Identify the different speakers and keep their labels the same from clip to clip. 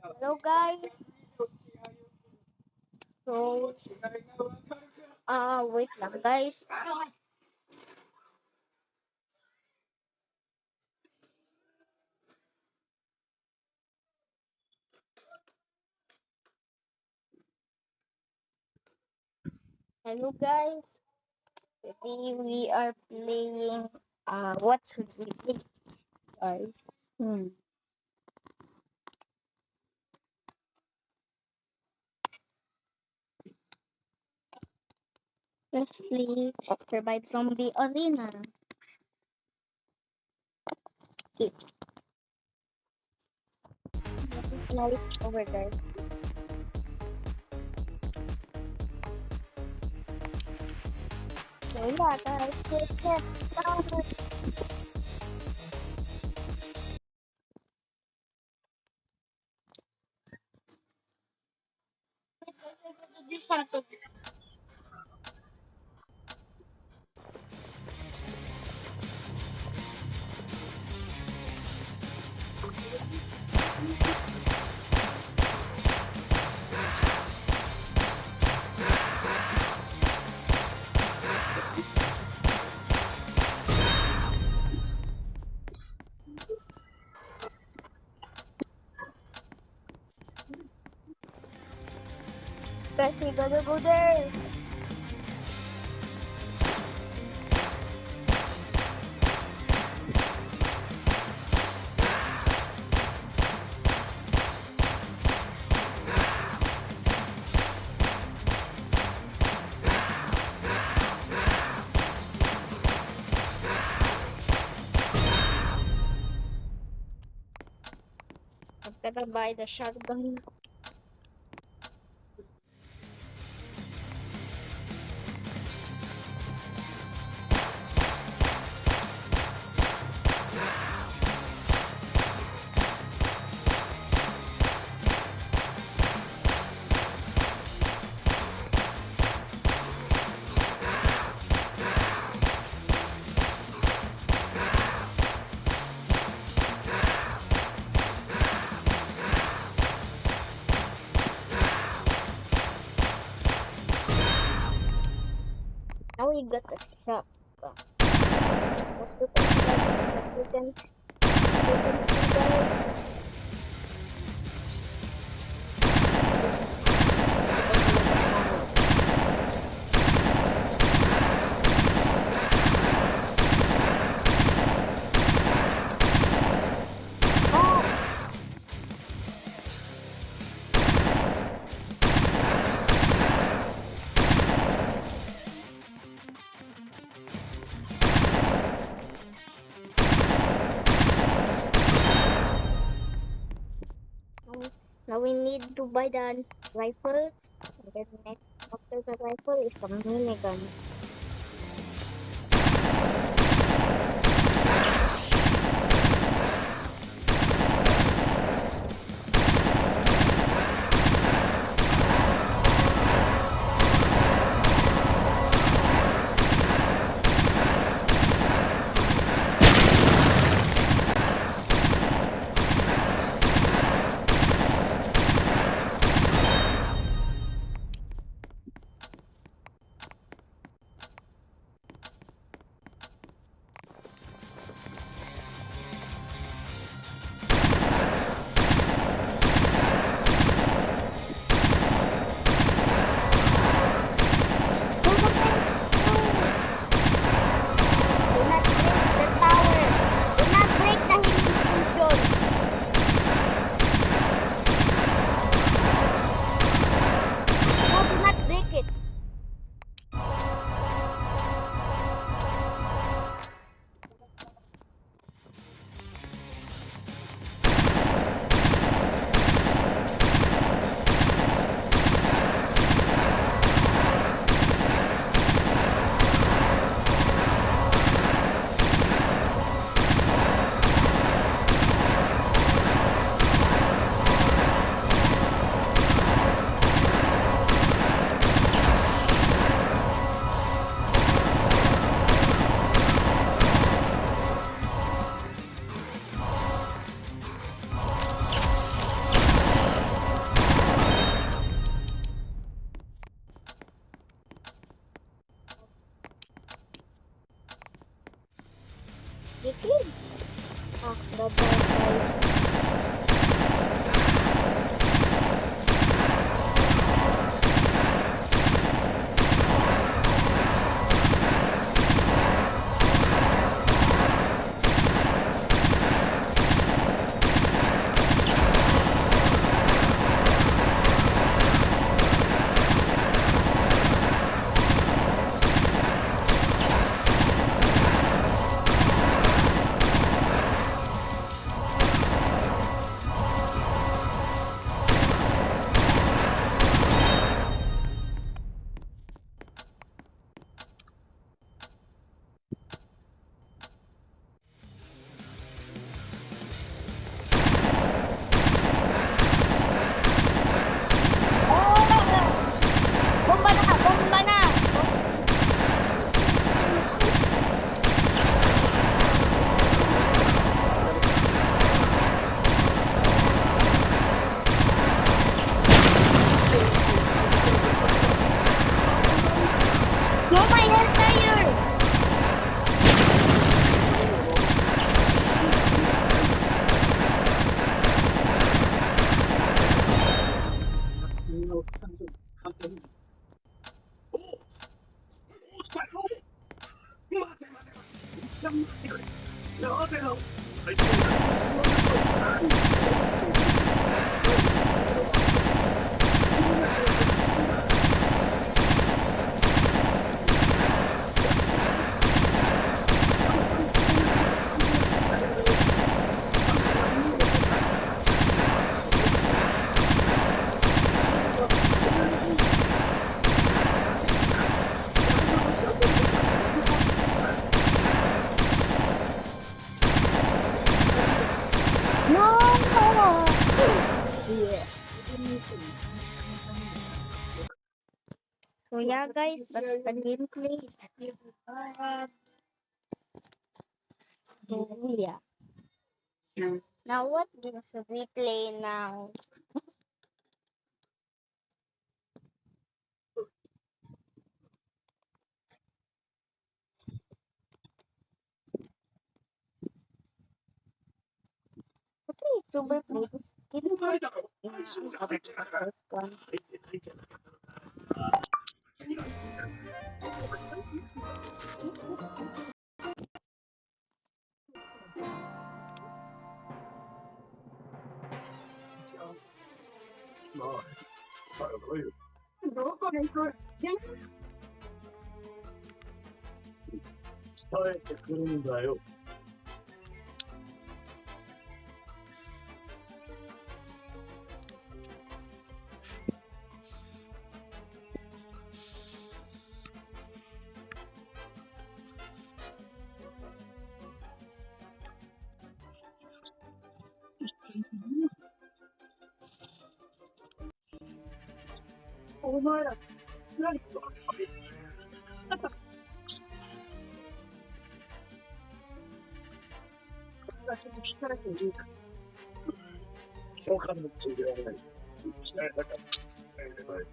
Speaker 1: Hello guys. So, wait lang guys. Hello guys. Today we are playing what should we play guys? Hmm. Let's play Survive Zombie Arena. Okay. Noise over there. So yeah guys, let's get started. Guys, we gotta go there. I'm gonna buy the shotgun. Now we got the shotgun. Let's look inside. You can see guys. Now we need to buy the rifle. And then next after the rifle is the minigun. No! Yeah. So yeah, guys, that's the gameplay. So yeah. Now what game should we play now? Okay, YouTuber play this game. First one.
Speaker 2: どこに行く？伝えてくるんだよ。お前ら、何か私に聞かれているか。他の治療はない。伝えたかった。伝えればいい。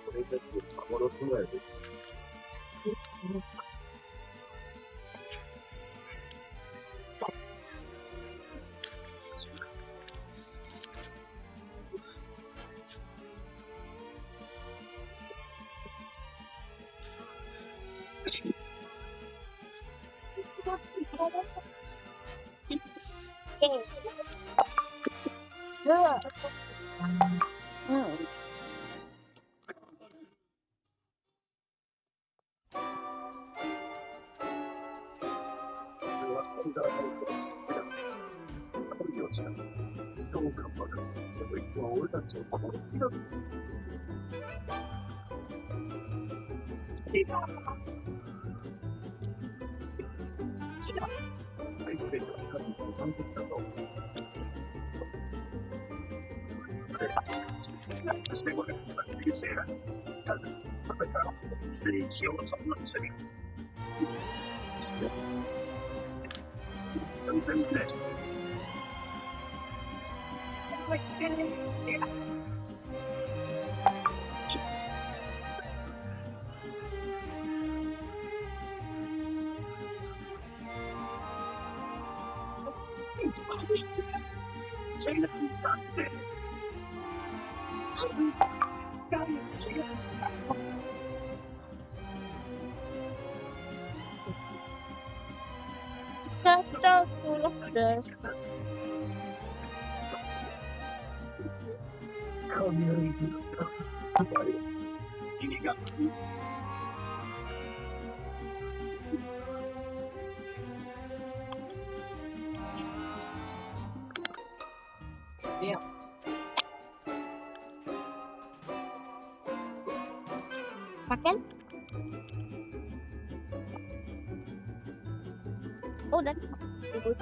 Speaker 2: これだって幻だよ。
Speaker 1: Okay. Look.
Speaker 2: Hallå, そうかもな。でも今俺たちを殺すよ。好きだ。違う。愛してしまったのに半年だと。してこれ、人生だ。ただ、これから歴史をそんなにする。して、全然フレッシュ。
Speaker 1: That's full of dust. Pakai? Oh, that's good.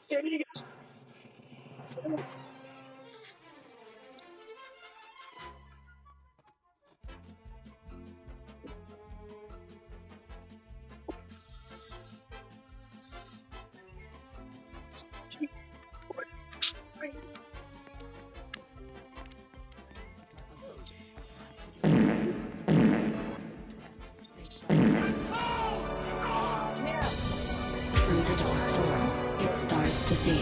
Speaker 2: Queridos.
Speaker 3: Through digital storms, it starts to see.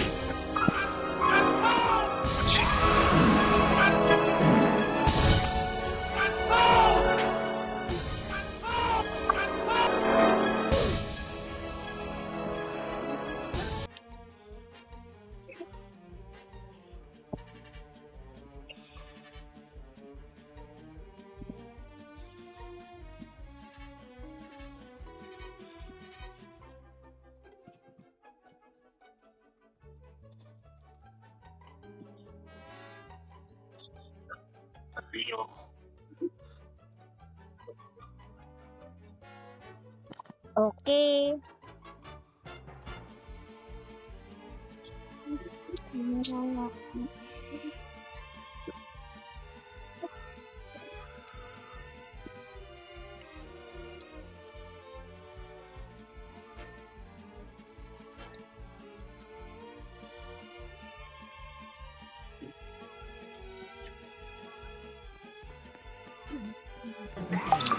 Speaker 2: Rio.
Speaker 1: Okay.
Speaker 3: As the game.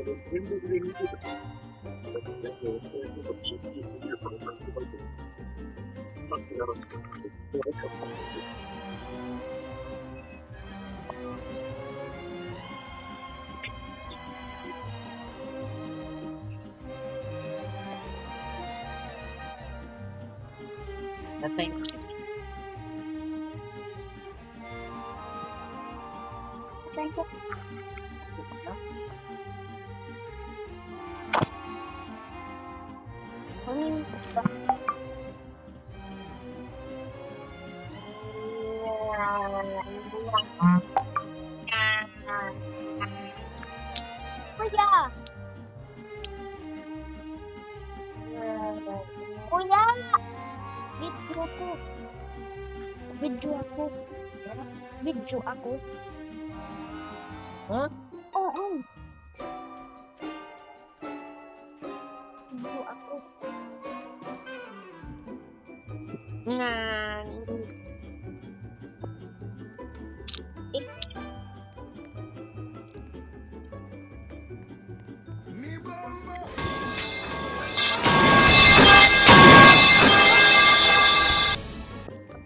Speaker 3: Stella, breaking up.
Speaker 1: Thank you. Kuya! Kuya! Video ako. Video ako. Video ako.
Speaker 4: Ha?
Speaker 1: Oo. Video ako.
Speaker 4: Nga.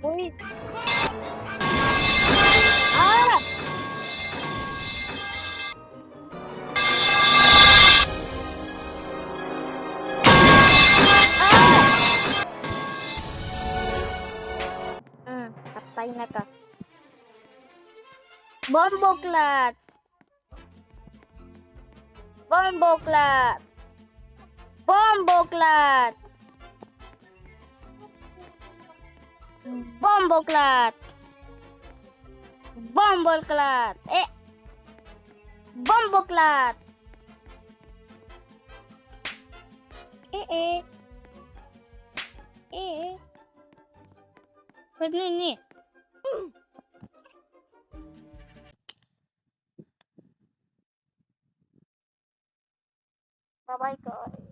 Speaker 1: Uy! Ah! Patay na ka. Bomboklat! Bomboklat! Bomboklat! Bomboklat! Bomboklat! Bomboklat! Ano ini? Bye-bye guys.